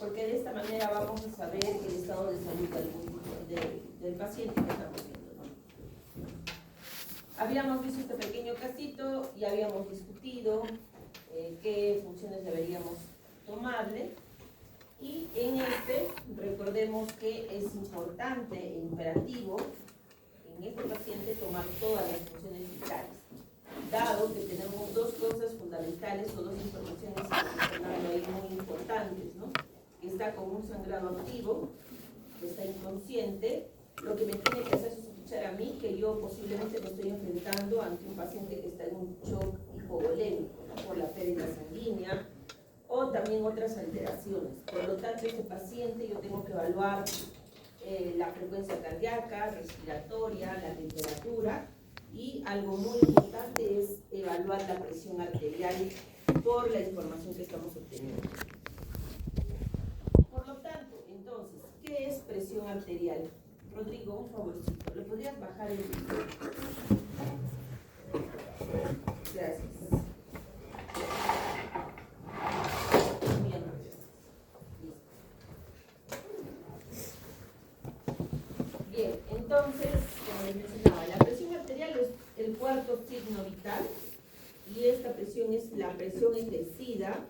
porque de esta manera vamos a saber el estado de salud del paciente que estamos viendo, ¿no? Habíamos visto este pequeño casito y habíamos discutido qué funciones deberíamos tomarle. Y en este, recordemos que es importante e imperativo en este paciente tomar todas las funciones vitales, dado que tenemos dos cosas fundamentales o dos informaciones que están sonando ahí muy importantes, ¿no? Que está con un sangrado activo, que está inconsciente, lo que me tiene que hacer sospechar a mí que yo posiblemente me estoy enfrentando ante un paciente que está en un shock hipovolémico, ¿no? Por la pérdida sanguínea, o también otras alteraciones. Por lo tanto, este paciente yo tengo que evaluar la frecuencia cardíaca, respiratoria, la temperatura, y algo muy importante es evaluar la presión arterial por la información que estamos obteniendo. Por lo tanto, entonces, ¿qué es presión arterial? Rodrigo, un favorcito, ¿le podrías bajar el video? Gracias. Bien, entonces, como les mencionaba, la presión arterial es el cuarto signo vital y esta presión es la presión ejercida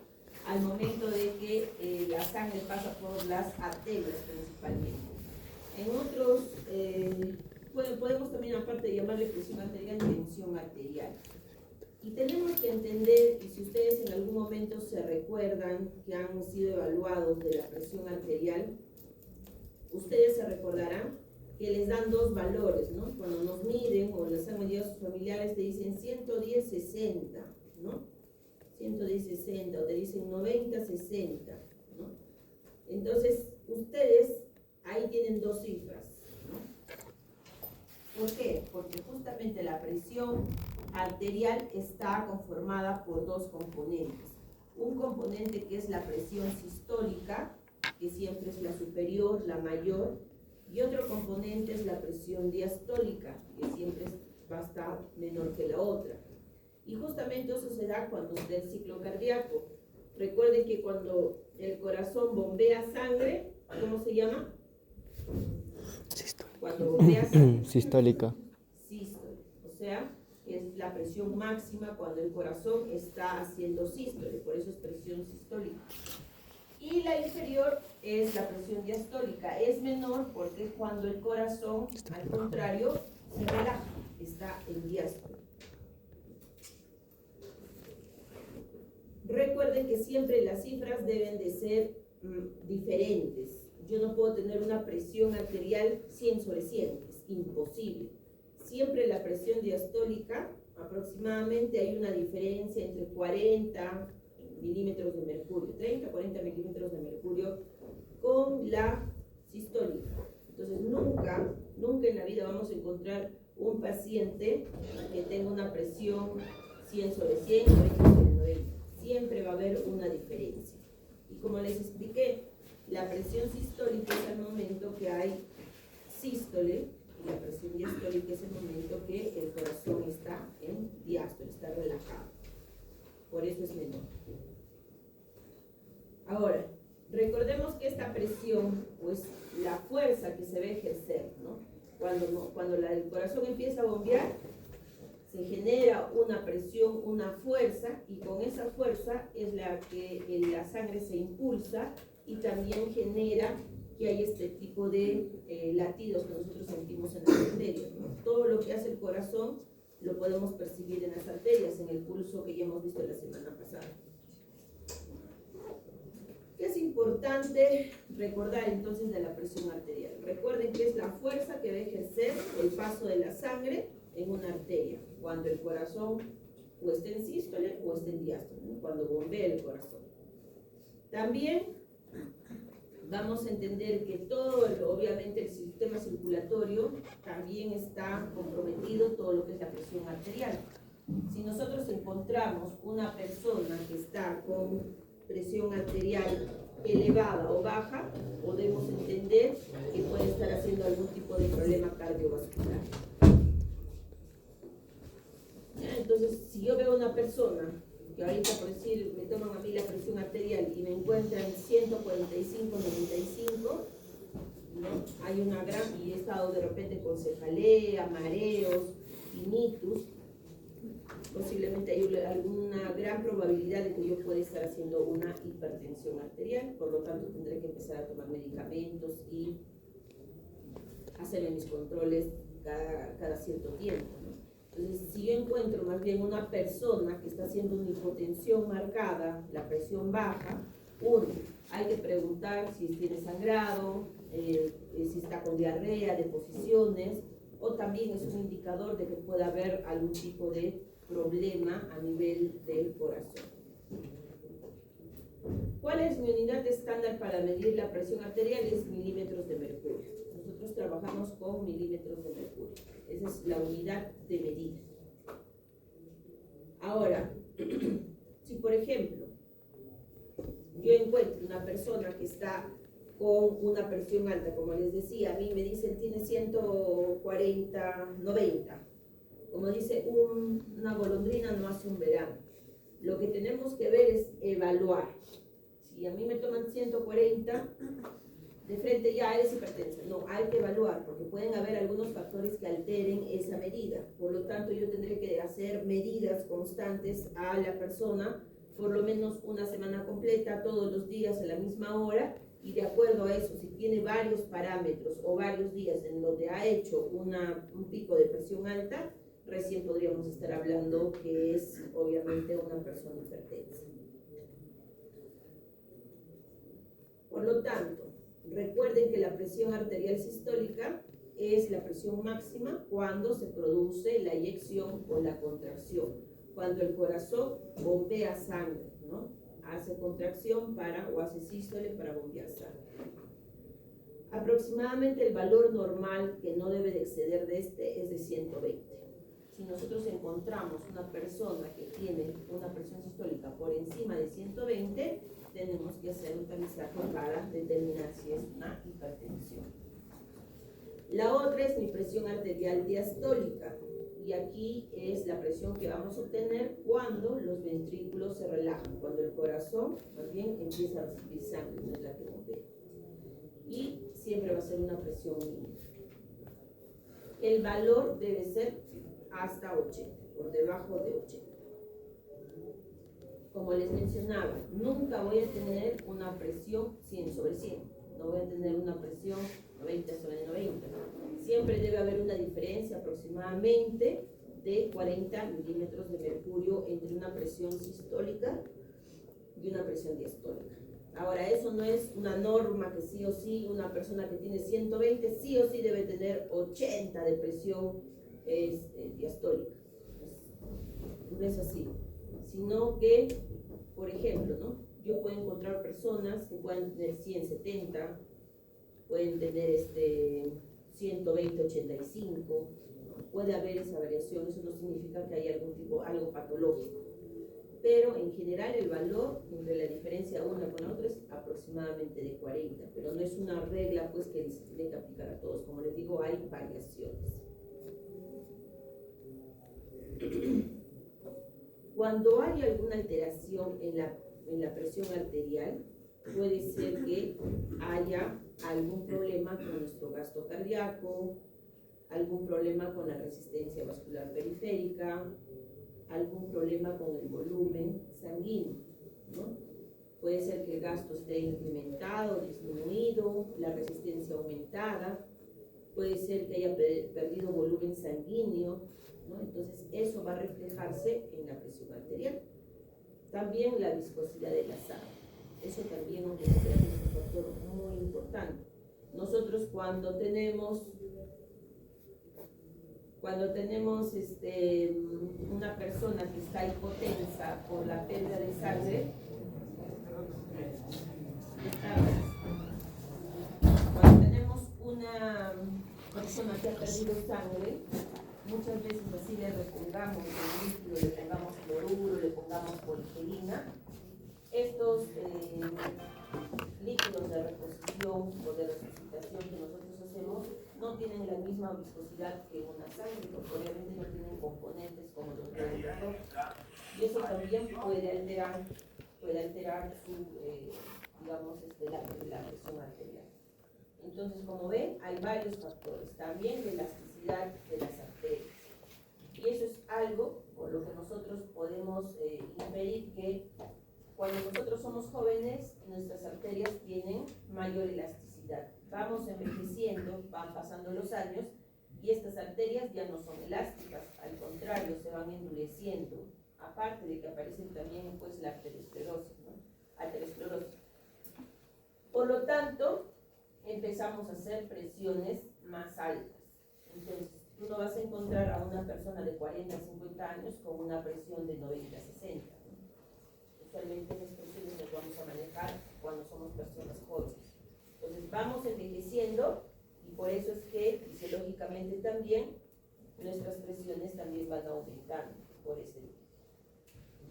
al momento de que la sangre pasa por las arterias principalmente. En otros, podemos también, aparte de llamarle presión arterial, tensión arterial. Y tenemos que entender, y si ustedes en algún momento se recuerdan que han sido evaluados de la presión arterial, ustedes se recordarán que les dan dos valores, ¿no? Cuando nos miden o les han medido a sus familiares, te dicen 110-60, ¿no? 110-60, o te dicen 90-60, ¿no? Entonces, ustedes ahí tienen dos cifras, ¿no? ¿Por qué? Porque justamente la presión arterial está conformada por dos componentes. Un componente que es la presión sistólica, que siempre es la superior, la mayor, y otro componente es la presión diastólica, que siempre va a estar menor que la otra. Y justamente eso se da cuando se da el ciclo cardíaco. Recuerden que cuando el corazón bombea sangre, ¿cómo se llama? Sistólica. Cuando bombea sangre. Sistólica. Sístole. O sea, es la presión máxima cuando el corazón está haciendo sístole, por eso es presión sistólica. Y la inferior es la presión diastólica, es menor porque es cuando el corazón, al contrario, se relaja, está en diástole. Recuerden que siempre las cifras deben de ser diferentes. Yo no puedo tener una presión arterial 100/100, es imposible. Siempre la presión diastólica, aproximadamente hay una diferencia entre 40 milímetros de mercurio, 30-40 milímetros de mercurio con la sistólica. Entonces nunca en la vida vamos a encontrar un paciente que tenga una presión 100/100, 90/90. Siempre va a haber una diferencia. Y como les expliqué, la presión sistólica es el momento que hay sístole, y la presión diastólica es el momento que el corazón está en diástole, está relajado. Por eso es menor. Ahora, recordemos que esta presión, pues la fuerza que se va a ejercer, ¿no? Cuando el corazón empieza a bombear, se genera una presión, una fuerza, y con esa fuerza es la que la sangre se impulsa y también genera que hay este tipo de latidos que nosotros sentimos en las arterias, ¿no? Todo lo que hace el corazón lo podemos percibir en las arterias, en el pulso que ya hemos visto la semana pasada. ¿Qué es importante recordar entonces de la presión arterial? Recuerden que es la fuerza que va a ejercer el paso de la sangre en una arteria, cuando el corazón o esté en sístole o esté en diástole, ¿no? Cuando bombea el corazón. También vamos a entender que todo, obviamente, el sistema circulatorio también está comprometido, todo lo que es la presión arterial. Si nosotros encontramos una persona que está con presión arterial elevada o baja, podemos entender que puede estar haciendo algún tipo de problema cardiovascular. Entonces, si yo veo una persona que ahorita por decir me toman a mí la presión arterial y me encuentran 145/95, ¿no? Hay una gran, y he estado de repente con cefalea, mareos, tinnitus, posiblemente hay alguna gran probabilidad de que yo pueda estar haciendo una hipertensión arterial, por lo tanto tendré que empezar a tomar medicamentos y hacerme mis controles cada cierto tiempo, ¿no? Entonces, si yo encuentro más bien una persona que está haciendo una hipotensión marcada, la presión baja, hay que preguntar si tiene sangrado, si está con diarrea, deposiciones, o también es un indicador de que pueda haber algún tipo de problema a nivel del corazón. ¿Cuál es mi unidad estándar para medir la presión arterial? Es milímetros de mercurio. Nosotros trabajamos con milímetros de mercurio. Esa es la unidad de medida. Ahora, si por ejemplo yo encuentro una persona que está con una presión alta, como les decía, a mí me dicen tiene 140/90, como dice una golondrina no hace un verano. Lo que tenemos que ver es evaluar. Si a mí me toman 140, de frente ya es hipertensa. No, hay que evaluar, porque pueden haber algunos factores que alteren esa medida. Por lo tanto, yo tendré que hacer medidas constantes a la persona, por lo menos una semana completa, todos los días a la misma hora, y de acuerdo a eso, si tiene varios parámetros o varios días en donde ha hecho un pico de presión alta, recién podríamos estar hablando que es obviamente una persona hipertensa. Por lo tanto, recuerden que la presión arterial sistólica es la presión máxima cuando se produce la eyección o la contracción, cuando el corazón bombea sangre, ¿no? Hace contracción o hace sístole para bombear sangre. Aproximadamente el valor normal que no debe de exceder de este es de 120. Si nosotros encontramos una persona que tiene una presión sistólica por encima de 120, tenemos que hacer un tamizaje para determinar si es una hipertensión. La otra es mi presión arterial diastólica, y aquí es la presión que vamos a obtener cuando los ventrículos se relajan, cuando el corazón más bien empieza a recibir sangre, no es la que bombea. Y siempre va a ser una presión mínima. El valor debe ser hasta 80, por debajo de 80. Como les mencionaba, nunca voy a tener una presión 100/100, no voy a tener una presión 90/90. Siempre debe haber una diferencia aproximadamente de 40 milímetros de mercurio entre una presión sistólica y una presión diastólica. Ahora, eso no es una norma que sí o sí una persona que tiene 120 sí o sí debe tener 80 de presión diastólica. No es así, sino que, por ejemplo, ¿no? Yo puedo encontrar personas que puedan tener 170, pueden tener 120/85, puede haber esa variación. Eso no significa que haya algo patológico, pero en general el valor entre la diferencia una con la otra es aproximadamente de 40, pero no es una regla pues que se tiene que aplicar a todos. Como les digo, hay variaciones. Cuando hay alguna alteración en la presión arterial, puede ser que haya algún problema con nuestro gasto cardíaco, algún problema con la resistencia vascular periférica, algún problema con el volumen sanguíneo, ¿no? Puede ser que el gasto esté incrementado, disminuido, la resistencia aumentada, puede ser que haya perdido volumen sanguíneo, ¿no? Entonces eso va a reflejarse en la presión arterial. También la viscosidad de la sangre, eso también es un factor muy importante. Nosotros cuando tenemos una persona que está hipotensa por la pérdida de sangre, cuando tenemos una persona que ha perdido sangre, muchas veces así le repongamos el líquido, le pongamos cloruro, le pongamos poligelina. Estos líquidos de reposición o de resucitación que nosotros hacemos no tienen la misma viscosidad que una sangre, porque obviamente no tienen componentes como los glóbulos rojos. y eso también puede alterar su, digamos, la presión arterial. Entonces, como ven, hay varios factores, también de elasticidad de las arterias. Y eso es algo por lo que nosotros podemos inferir que cuando nosotros somos jóvenes, nuestras arterias tienen mayor elasticidad. Vamos envejeciendo, van pasando los años y estas arterias ya no son elásticas, al contrario, se van endureciendo. Aparte de que aparece también pues, la arteriosclerosis, ¿no? Aterosclerosis. Por lo tanto, empezamos a hacer presiones más altas. Entonces, tú no vas a encontrar a una persona de 40, 50 años con una presión de 90, 60. ¿No? Usualmente esas presiones las vamos a manejar cuando somos personas jóvenes. Entonces, vamos envejeciendo y por eso es que fisiológicamente también nuestras presiones también van aumentando por ese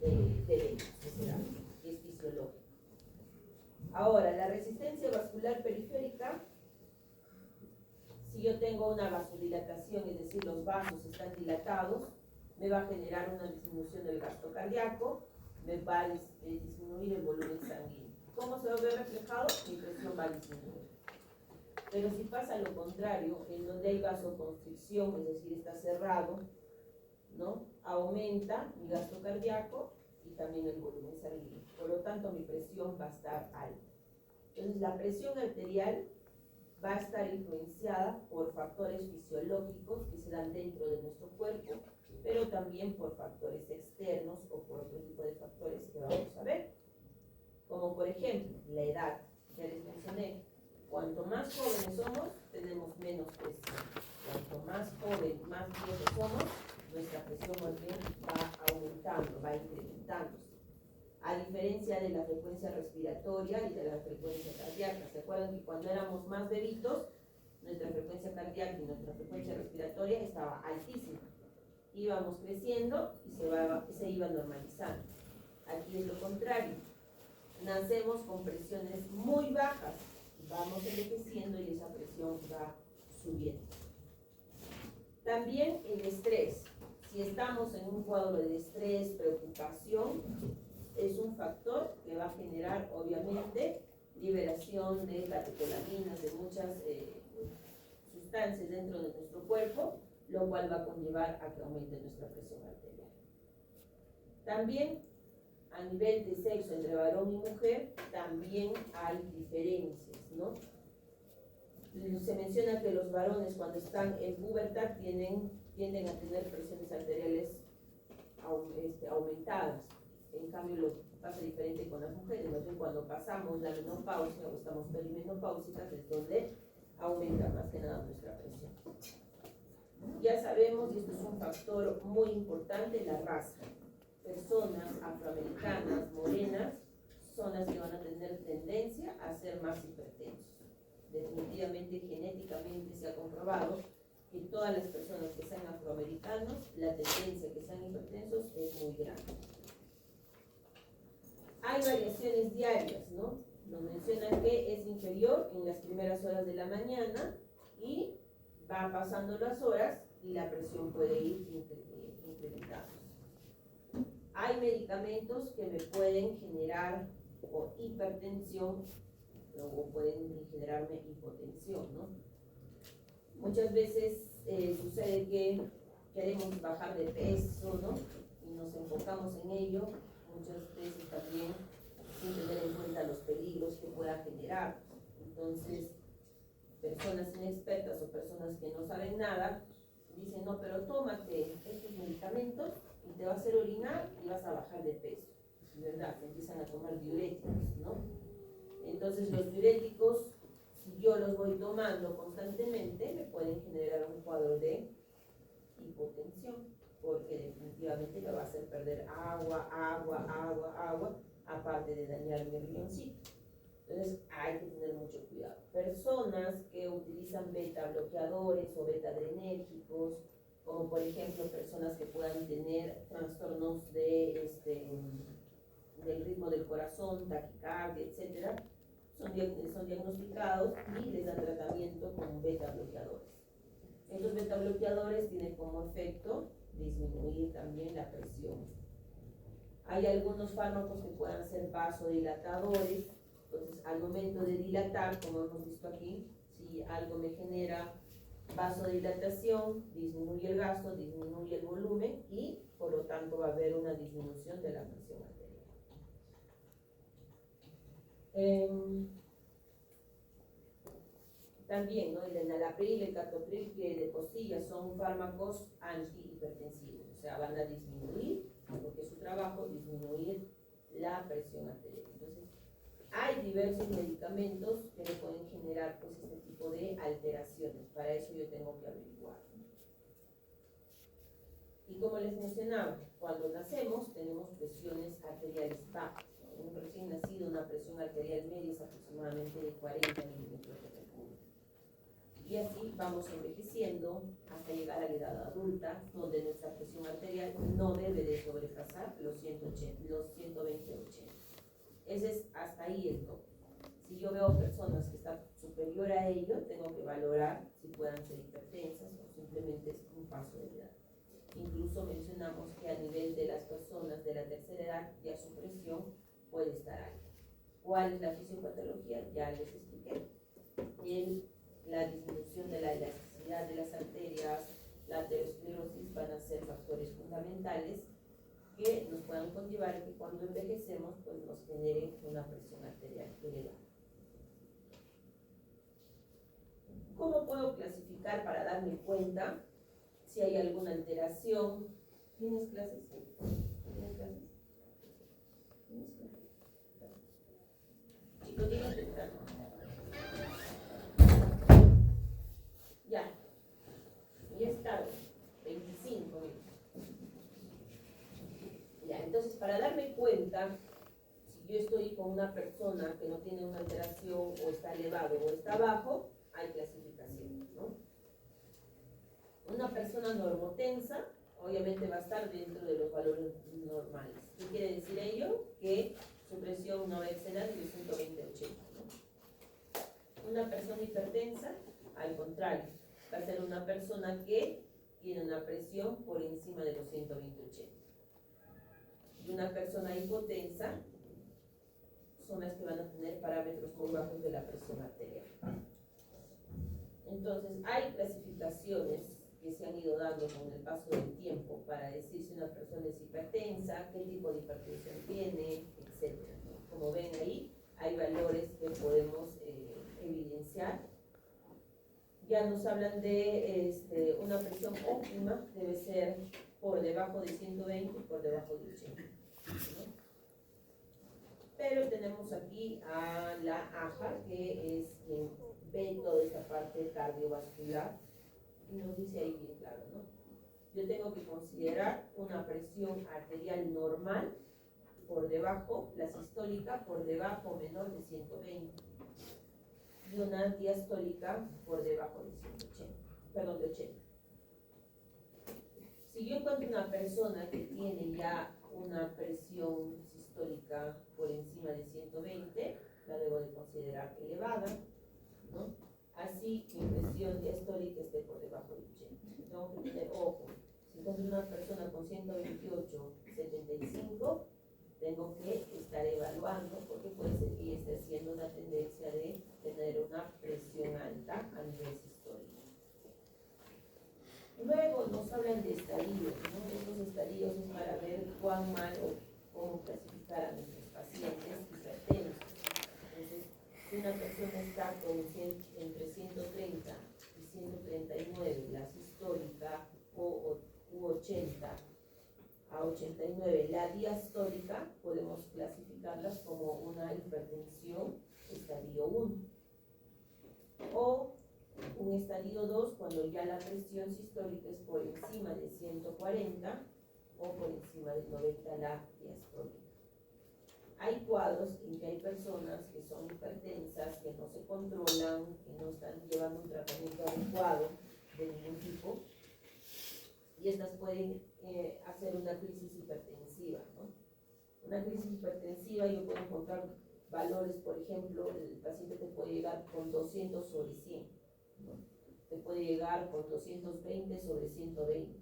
de que es fisiológico. Ahora, la resistencia vascular periférica, si yo tengo una vasodilatación, es decir, los vasos están dilatados, me va a generar una disminución del gasto cardíaco, me va a disminuir el volumen sanguíneo. ¿Cómo se va a ver reflejado? Mi presión va a disminuir. Pero si pasa lo contrario, en donde hay vasoconstricción, es decir, está cerrado, ¿no? Aumenta mi gasto cardíaco y también el volumen sanguíneo. Por lo tanto, mi presión va a estar alta. Entonces, la presión arterial va a estar influenciada por factores fisiológicos que se dan dentro de nuestro cuerpo, pero también por factores externos o por otro tipo de factores que vamos a ver. Como por ejemplo, la edad. Ya les mencioné, cuanto más jóvenes somos, tenemos menos presión. Cuanto más joven, más viejos somos, nuestra presión más bien va aumentando, va incrementándose. A diferencia de la frecuencia respiratoria y de la frecuencia cardíaca. ¿Se acuerdan que cuando éramos más bebitos, nuestra frecuencia cardíaca y nuestra frecuencia respiratoria estaba altísima? Íbamos creciendo y se iba normalizando. Aquí es lo contrario. Nacemos con presiones muy bajas, vamos envejeciendo y esa presión va subiendo. También el estrés. Si estamos en un cuadro de estrés, preocupación, es un factor que va a generar, obviamente, liberación de catecolaminas, de muchas sustancias dentro de nuestro cuerpo, lo cual va a conllevar a que aumente nuestra presión arterial. También, a nivel de sexo entre varón y mujer, también hay diferencias, ¿no? Se menciona que los varones cuando están en pubertad tienden a tener presiones arteriales aumentadas. En cambio, lo pasa diferente con las mujeres. Más bien cuando pasamos la menopausia o estamos perimenopáusicas es donde aumenta más que nada nuestra presión. Ya sabemos, y esto es un factor muy importante, la raza. Personas afroamericanas, morenas, son las que van a tener tendencia a ser más hipertensos. Definitivamente, genéticamente se ha comprobado que todas las personas que sean afroamericanos, la tendencia a que sean hipertensos es muy grande. Hay variaciones diarias, ¿no? Nos mencionan que es inferior en las primeras horas de la mañana y va pasando las horas y la presión puede ir incrementándose. Hay medicamentos que me pueden generar hipertensión o pueden generarme hipotensión, ¿no? Muchas veces sucede que queremos bajar de peso, ¿no? Y nos enfocamos en ello, muchas veces también sin tener en cuenta los peligros que pueda generar. Entonces, personas inexpertas o personas que no saben nada dicen, no, pero tómate estos medicamentos y te va a hacer orinar y vas a bajar de peso. ¿Verdad? Se empiezan a tomar diuréticos, ¿no? Entonces, los diuréticos, si yo los voy tomando constantemente, me pueden generar un cuadro de hipotensión, porque definitivamente me va a hacer perder agua, aparte de dañar mi riñoncito. Entonces hay que tener mucho cuidado. Personas que utilizan beta bloqueadores o beta adrenérgicos, como por ejemplo personas que puedan tener trastornos del ritmo del corazón, taquicardia, etc., son diagnosticados y les dan tratamiento con beta bloqueadores. Estos beta bloqueadores tienen como efecto disminuir también la presión Hay algunos fármacos que puedan ser vasodilatadores, entonces al momento de dilatar, como hemos visto aquí, si algo me genera vasodilatación, disminuye el gasto, disminuye el volumen y por lo tanto va a haber una disminución de la presión arterial. También, ¿no? El enalapril, el captopril, que de costilla son fármacos antihipertensivos, o sea, van a disminuir, porque es su trabajo, disminuir la presión arterial. Entonces, hay diversos medicamentos que le pueden generar pues, este tipo de alteraciones. Para eso yo tengo que averiguar. Y como les mencionaba, cuando nacemos tenemos presiones arteriales bajas. ¿No? Un recién nacido, una presión arterial media es aproximadamente de 40 milímetros de mercurio. Y así vamos envejeciendo hasta llegar a la edad adulta, donde nuestra presión arterial no debe de sobrepasar los 120-80. Ese es hasta ahí el tope. Si yo veo personas que están superior a ello, tengo que valorar si puedan ser hipertensas o simplemente es un paso de edad. Incluso mencionamos que a nivel de las personas de la tercera edad ya su presión puede estar alta. ¿Cuál es la fisiopatología? Ya les expliqué. La disminución de la elasticidad de las arterias, la aterosclerosis van a ser factores fundamentales que nos puedan conllevar que cuando envejecemos pues nos genere una presión arterial elevada. ¿Cómo puedo clasificar para darme cuenta si hay alguna alteración? ¿Tienes clases? ¿Tienes clases? ¿Tienes clases? Chicos, díganme temprano. Ya. Y es tarde. 25 minutos. Ya, entonces para darme cuenta, si yo estoy con una persona que no tiene una alteración o está elevado o está bajo, hay clasificación, ¿no? Una persona normotensa, obviamente va a estar dentro de los valores normales. ¿Qué quiere decir ello? Que su presión no va a exceder de 120-80, ¿no? Una persona hipertensa, al contrario, va a ser una persona que tiene una presión por encima de los 120-80. Y una persona hipotensa son las que van a tener parámetros muy bajos de la presión arterial. Entonces, hay clasificaciones que se han ido dando con el paso del tiempo para decir si una persona es hipertensa, qué tipo de hipertensión tiene, etc. Como ven ahí, hay valores que podemos evidenciar. Ya nos hablan de una presión óptima, debe ser por debajo de 120 y por debajo de 80. ¿No? Pero tenemos aquí a la AJA, que es quien ve toda esta parte cardiovascular y nos dice ahí bien claro, ¿no? Yo tengo que considerar una presión arterial normal por debajo, la sistólica por debajo o menor de 120 y una diastólica por debajo de 80. Si yo encuentro una persona que tiene ya una presión sistólica por encima de 120, la debo de considerar elevada, ¿no? Así mi presión diastólica esté por debajo de 80. Tengo que tener ojo. Si encuentro una persona con 128-75, tengo que estar evaluando porque puede ser que ella esté haciendo una tendencia de tener una presión alta a nivel sistólico. Luego nos hablan de estadios, ¿no? Estos estadios es para ver cuán mal o cómo clasificar a nuestros pacientes hipertensos. Entonces, si una persona está con entre 130 y 139, la sistólica, u 80 a 89, la diastólica, podemos clasificarlas como una hipertensión estadio 1. O un estadio 2 cuando ya la presión sistólica es por encima de 140 o por encima de 90 la diastólica. Hay cuadros en que hay personas que son hipertensas, que no se controlan, que no están llevando un tratamiento adecuado de ningún tipo, y estas pueden hacer una crisis hipertensiva, ¿no? Una crisis hipertensiva, yo puedo encontrar valores, por ejemplo, el paciente te puede llegar con 200 sobre 100, ¿no? Te puede llegar con 220 sobre 120.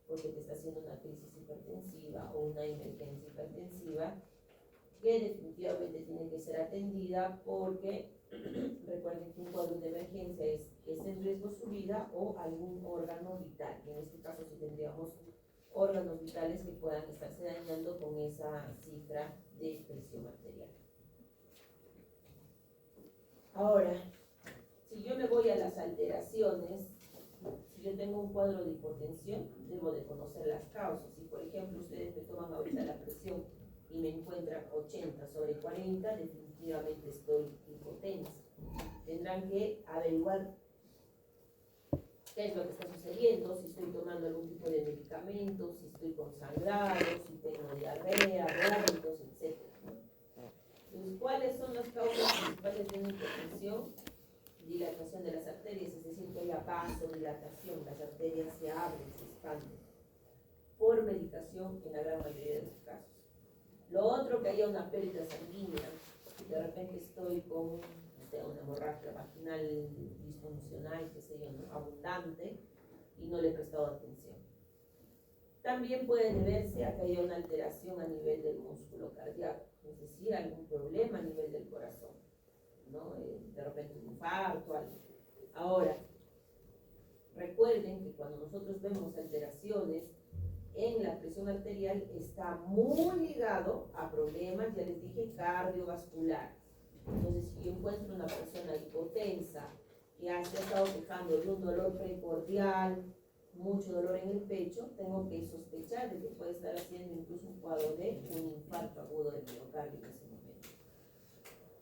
porque te está haciendo una crisis hipertensiva o una emergencia hipertensiva, que definitivamente tiene que ser atendida porque recuerden que un cuadro de emergencia es en riesgo su vida o algún órgano vital. En este caso sí tendríamos órganos vitales que puedan estarse dañando con esa cifra de presión arterial. Ahora, si yo me voy a las alteraciones, si yo tengo un cuadro de hipotensión, debo de conocer las causas. Si por ejemplo ustedes me toman ahorita la presión y me encuentran 80/40, definitivamente estoy hipotensa. Tendrán que averiguar qué es lo que está sucediendo, si estoy tomando algún tipo de medicamento, si estoy con sangrado, si tengo diarrea, vómitos, etc. Entonces, ¿cuáles son las causas principales de una hipotensión? Dilatación de las arterias, es decir, que haya vasodilatación, las arterias se abren, se expanden, por medicación en la gran mayoría de los casos. Lo otro, que haya una pérdida sanguínea, de repente estoy con una hemorragia vaginal disfuncional, qué sé yo, ¿no? Abundante, y no le he prestado atención. También puede deberse a que haya una alteración a nivel del músculo cardíaco, es decir, algún problema a nivel del corazón, ¿no? De repente un infarto, algo. Ahora, recuerden que cuando nosotros vemos alteraciones en la presión arterial, está muy ligado a problemas, ya les dije, cardiovasculares. Entonces, si yo encuentro una persona hipotensa que se ha estado quejando de un dolor precordial, mucho dolor en el pecho, tengo que sospechar de que puede estar haciendo incluso un cuadro de un infarto agudo del miocardio en ese momento.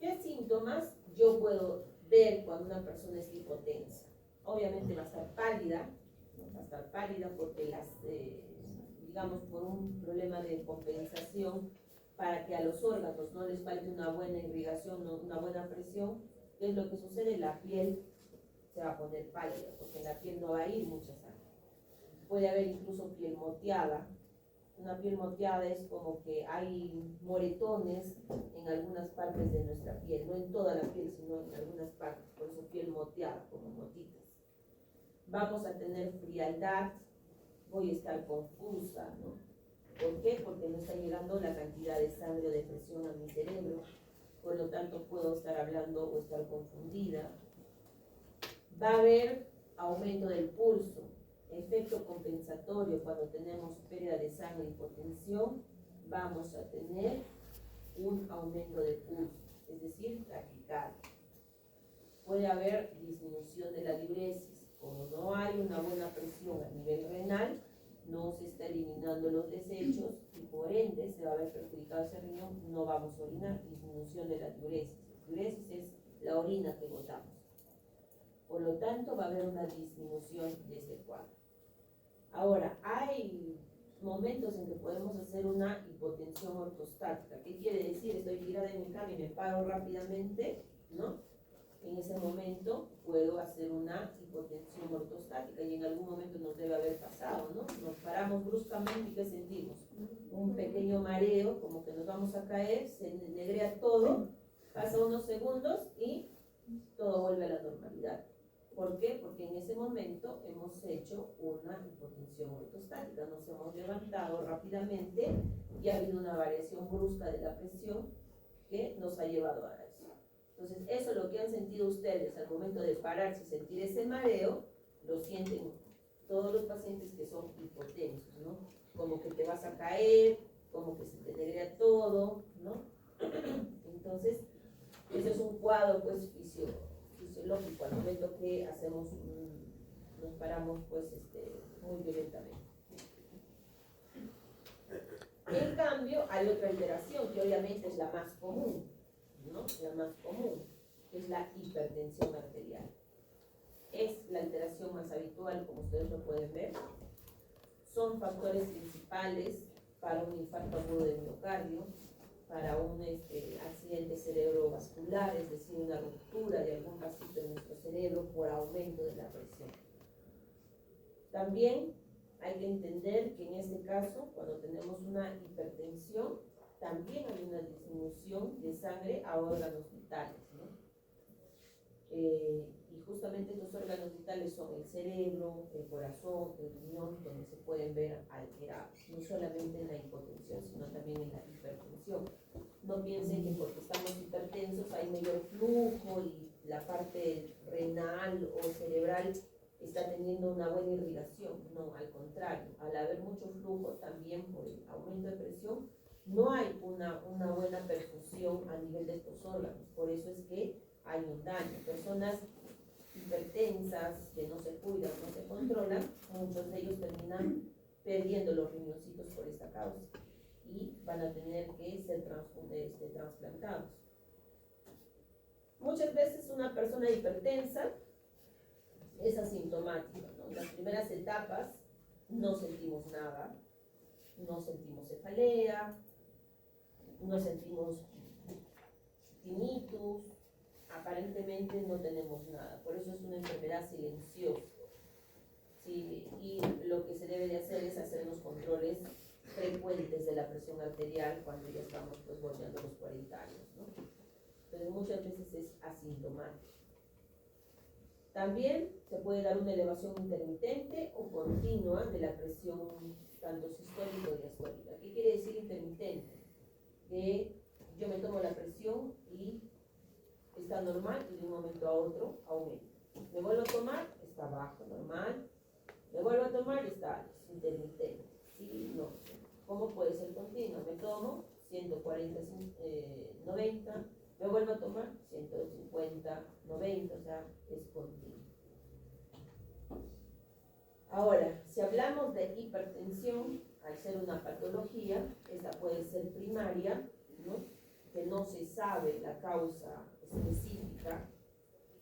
¿Qué síntomas yo puedo ver cuando una persona es hipotensa? Obviamente va a estar pálida, ¿no? Va a estar pálida porque digamos, por un problema de compensación, para que a los órganos no les falte una buena irrigación, una buena presión, ¿qué es lo que sucede? La piel se va a poner pálida, porque en la piel no va a ir mucha sangre. Puede haber incluso piel moteada. Una piel moteada es como que hay moretones en algunas partes de nuestra piel, no en toda la piel, sino en algunas partes, por eso piel moteada, como motitas. Vamos a tener frialdad, voy a estar confusa, ¿no? ¿Por qué? Porque no está llegando la cantidad de sangre o de presión a mi cerebro, por lo tanto puedo estar hablando o estar confundida. Va a haber aumento del pulso, efecto compensatorio. Cuando tenemos pérdida de sangre y hipotensión, vamos a tener un aumento de pulso, es decir, taquicardia. Puede haber disminución de la diuresis. Como no hay una buena presión a nivel renal, no se está eliminando los desechos y por ende se va a ver perjudicado ese riñón, no vamos a orinar. Disminución de la diuresis. Diuresis es la orina que botamos. Por lo tanto, va a haber una disminución de ese cuadro. Ahora, hay momentos en que podemos hacer una hipotensión ortostática. ¿Qué quiere decir? Estoy tirada en mi cama y me paro rápidamente, ¿no? En ese momento puedo hacer una hipotensión ortostática y en algún momento nos debe haber pasado, ¿no? Nos paramos bruscamente y ¿qué sentimos? Un pequeño mareo, como que nos vamos a caer, se negrea todo, pasa unos segundos y todo vuelve a la normalidad. ¿Por qué? Porque en ese momento hemos hecho una hipotensión ortostática, nos hemos levantado rápidamente y ha habido una variación brusca de la presión que nos ha llevado a eso. Entonces, eso es lo que han sentido ustedes al momento de pararse y sentir ese mareo, lo sienten todos los pacientes que son hipotensos, ¿no? Como que te vas a caer, como que se te negrea todo, ¿no? Entonces, ese es un cuadro, pues, fisiológico al momento que hacemos nos paramos, pues, muy violentamente. En cambio, hay otra alteración que obviamente es la más común, ¿no? La más común, que es la hipertensión arterial. Es la alteración más habitual, como ustedes lo pueden ver. Son factores principales para un infarto agudo del miocardio, para un accidente cerebrovascular, es decir, una ruptura de algún vasito en nuestro cerebro por aumento de la presión. También hay que entender que en este caso, cuando tenemos una hipertensión, también hay una disminución de sangre a órganos vitales, ¿no? Y justamente los órganos vitales son el cerebro, el corazón, el riñón, donde se pueden ver alterados, no solamente en la hipotensión, sino también en la hipertensión. No piensen que porque estamos hipertensos hay mayor flujo y la parte renal o cerebral está teniendo una buena irrigación. No, al contrario, al haber mucho flujo también por el aumento de presión, no hay una buena perfusión a nivel de estos órganos. Por eso es que hay un daño. Personas hipertensas que no se cuidan, no se controlan, muchos de ellos terminan perdiendo los riñoncitos por esta causa y van a tener que ser trasplantados. Muchas veces una persona hipertensa es asintomática, ¿no? En las primeras etapas no sentimos nada, no sentimos cefalea, no sentimos tinnitus, aparentemente no tenemos nada. Por eso es una enfermedad silenciosa. Sí, y lo que se debe de hacer es hacer los controles frecuentes de la presión arterial cuando ya estamos pues bordeando los 40 años, ¿no? Entonces muchas veces es asintomático. También se puede dar una elevación intermitente o continua de la presión tanto sistólica y diastólica. ¿Qué quiere decir intermitente? Que yo me tomo la presión y está normal y de un momento a otro aumenta. Me vuelvo a tomar, está bajo, normal. Me vuelvo a tomar y está intermitente. ¿Sí? No. ¿Cómo puede ser continuo? Me tomo 140, 90, me vuelvo a tomar 150, 90, o sea, es continuo. Ahora, si hablamos de hipertensión, al ser una patología, esta puede ser primaria, ¿no? Que no se sabe la causa específica,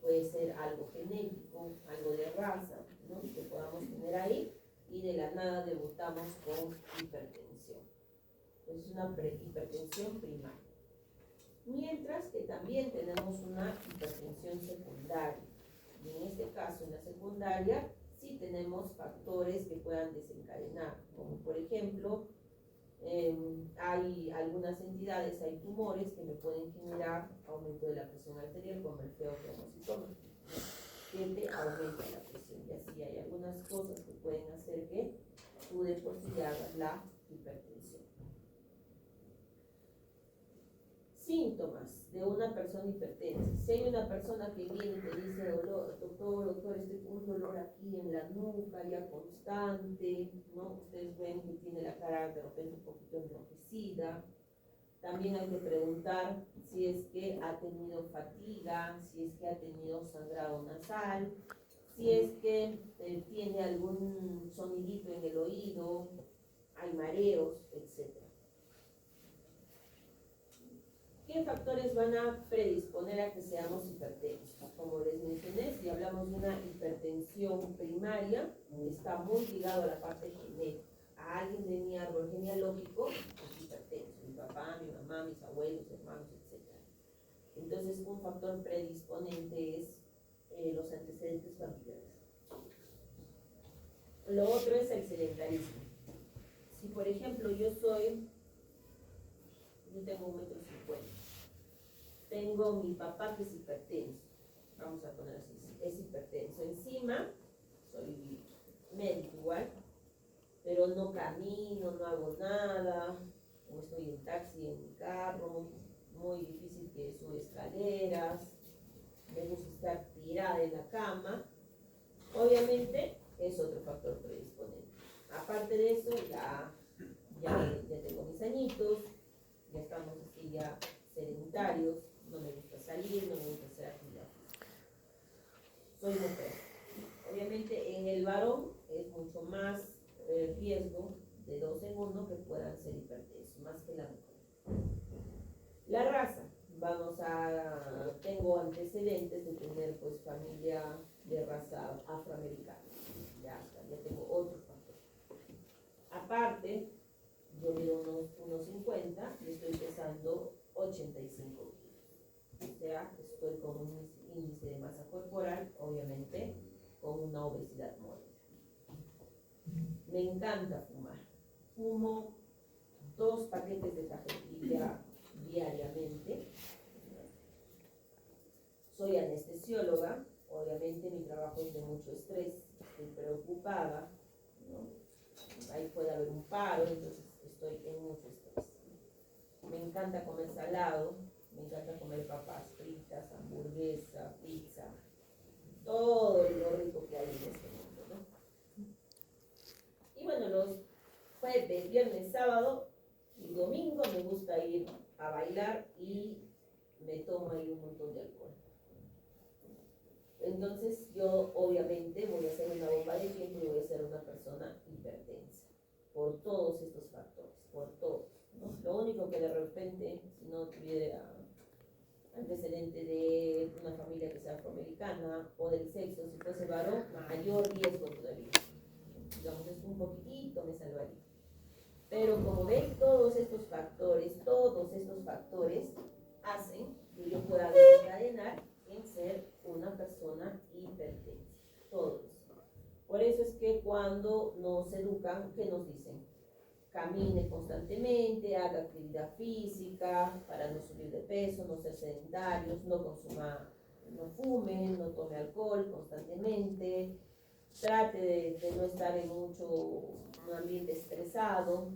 puede ser algo genético, algo de raza, ¿no? Que podamos tener ahí, y de la nada debutamos con hipertensión. Es una hipertensión primaria. Mientras que también tenemos una hipertensión secundaria. Y en este caso, en la secundaria, sí tenemos factores que puedan desencadenar, como por ejemplo, hay algunas entidades, hay tumores que me pueden generar aumento de la presión arterial, como el feocromocitoma, que te aumenta la presión. Y así hay algunas cosas que pueden hacer que tú de por sí hagas la hipertensión. Síntomas de una persona hipertensa. Si hay una persona que viene y te dice, doctor, estoy con un dolor aquí en la nuca, ya constante, ¿no? Ustedes ven que tiene la cara de repente un poquito enrojecida. También hay que preguntar si es que ha tenido fatiga, si es que ha tenido sangrado nasal, si es que tiene algún sonidito en el oído, hay mareos, etc. ¿Qué factores van a predisponer a que seamos hipertensos? Como les mencioné, si hablamos de una hipertensión primaria, está muy ligado a la parte genética. A alguien de mi árbol genealógico es hipertenso, mi papá, mi mamá, mis abuelos, hermanos, etc. Entonces, un factor predisponente es los antecedentes familiares. Lo otro es el sedentarismo. Si, por ejemplo, yo tengo 1,50 m. Tengo mi papá que es hipertenso, vamos a poner así, es hipertenso. Encima, soy médico igual, pero no camino, no hago nada, o estoy en taxi, en mi carro, muy difícil que suba escaleras, me gusta estar tirada en la cama. Obviamente es otro factor predisponente. Aparte de eso, ya tengo mis añitos, ya estamos así ya sedentarios, no me gusta salir, no me gusta hacer actividad física. Soy mujer. Obviamente en el varón es mucho más riesgo de 2 en 1 que puedan ser hipertensos, más que la mujer. La raza, tengo antecedentes de tener pues familia de raza afroamericana, ya tengo otro factor. Aparte, yo mido unos 50 y estoy pesando 85 kilos. O sea, estoy con un índice de masa corporal, obviamente, con una obesidad mórbida. Me encanta fumar. Fumo 2 paquetes de cajetilla diariamente. Soy anestesióloga, obviamente mi trabajo es de mucho estrés, estoy preocupada, ¿no? Ahí puede haber un paro, entonces estoy en mucho estrés. Me encanta comer salado, me encanta comer papas fritas, hamburguesa, pizza, todo lo rico que hay en este mundo, ¿no? Y bueno, los jueves, viernes, sábado y domingo me gusta ir a bailar y me tomo ahí un montón de alcohol. Entonces yo obviamente voy a hacer una bomba de tiempo y voy a ser una persona hipertensa por todos estos factores, por todos, ¿no? Lo único que de repente, si no tuviera antecedente de una familia que sea afroamericana o del sexo, si fuese varón, mayor riesgo todavía. Digamos, es un poquitito me salvaría. Pero como ven, todos estos factores hacen que yo pueda desencadenar en ser una persona hipertensa. Todos. Por eso es que cuando nos educan, ¿qué nos dicen? Camine constantemente, haga actividad física para no subir de peso, no ser sedentarios, no consuma, no fume, no tome alcohol constantemente, trate de no estar en un ambiente estresado,